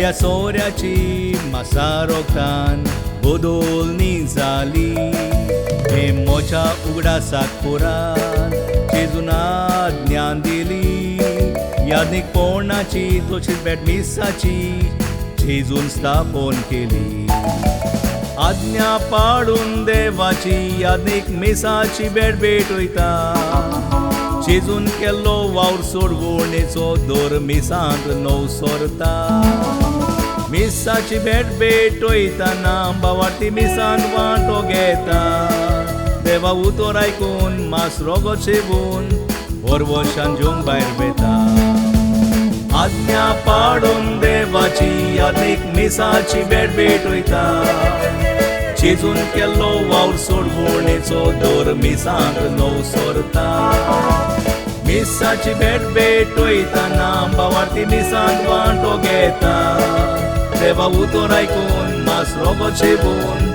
त्या सोऱ्याची मासारोगतान बदोलनी जाली हे मोच्या उगडासाक पुराण जेजुनां ज्ञान दिली यादनीक पोरणाची तोची भेट मिसाची जेजून स्थापन केली आज्ञा पाडून देवाची यादनीक मिसाची भेट वयता जेजून केल्लो वावर सोडवणेचो दोर मिसांत न्हव सोरता मिसाची भेट वयताना बावाटी मिसान वांटो घेता देवा उतर आयकून मास रोगो शेवून वरवशान जेवंक भायर बेता आज्ञा पाडून देवाची यादनीक मिसाची भेट वयता जेजून केल्लो वावर सोडवणेचो दोर मिसांत न्हव सोरता मिसाची भेट वयताना बावाटी मिसांत वांटो घेता देवा उतर आयकून मास रोगो शेवून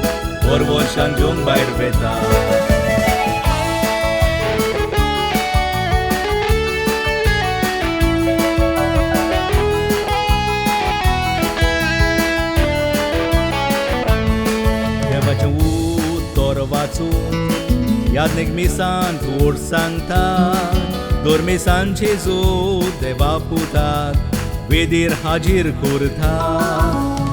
वरवशान जेवंक भायर बेता उतर वाचून यादनीक मिसान थोड सांगता दोर मिसान जेजू देवा पुताक वेदीर हाजीर करता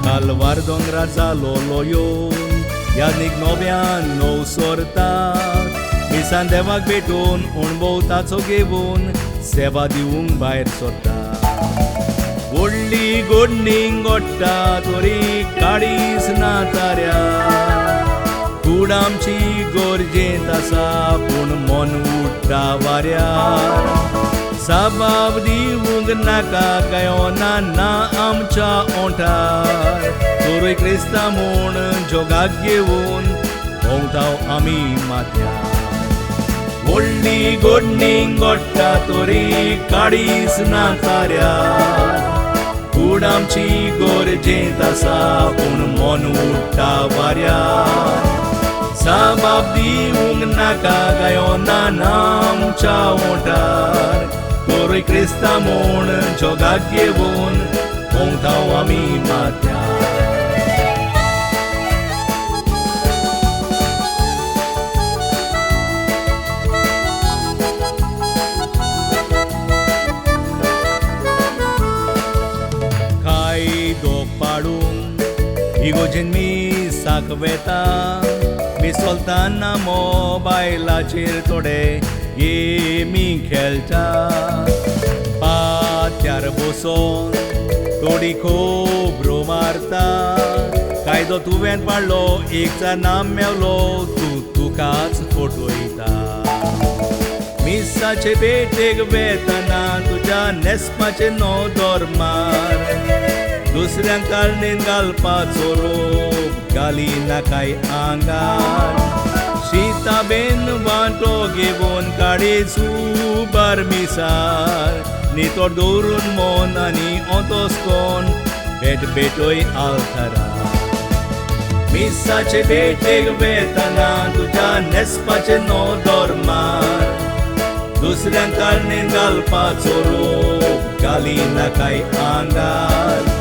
कालवार दोंगरार जालो लोयोन यादनीक नव्यान न्हव सोरता मिसान देवाक भेटून अणभव घेवन सेवा दिवंक भायर सरता व्हडली गोडणीक घोडटा तोरी काडीच ना ताऱ्या कूड आमची गरजेंत आसा पूण मन उडटा वाऱ्यार साबाब दिवंक नाका गायोना ना आमच्या ओंठार तोरूय क्रिस्तांव म्हूण जगाक घेवन भोंवताव आमी माथ्यार व्हडली गोडणीक घोडटा तोरी काडीच ना ताऱ्यार कूड आमची गरजेंत आसा पूण मन उडटा वाऱ्यार साबाब दिवंक नाका गायोना आमच्या ओंठार तोरूय क्रिस्तांव म्हूण जगाक घेवन भोंवताव आमी माथ्यार कायदो पाडून इगोजेन मिसाक वेता मिसोलताना मोबायलाचेर थोडे गेमी खेळटा पात्यार बसोन थोडी खोबरो मारता कायदो तुवें पाडलो एक नाम मेवलो तुकाच फटयता मिसाचे भेटेक वेतना तुज्या नेस्पाचे नदर मार दुसऱ्यांक काळणेन घालपाचो रोग घाली नाकाय आंगार शीता बेन वांटो घेवन काडीच उबार मिसार नितोड दवरून मन आनी ओतोसकोन भेटोय आलतारा मिसाचे भेटेक वेतना तुज्या नेस्पाचे नदर मार दुसऱ्यांक काळणेन घालपाचो रोग घाली नाकाय आंगार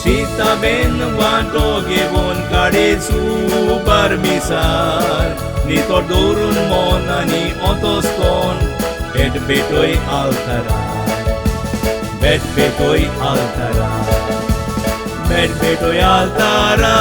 शीता बेन वांटो घेवन काडीच उबार मिसार नितोड दवरून मन आनी ओतोसकोन भेटोय आलतारा भेटोय आलतारा भेटोय आलतारा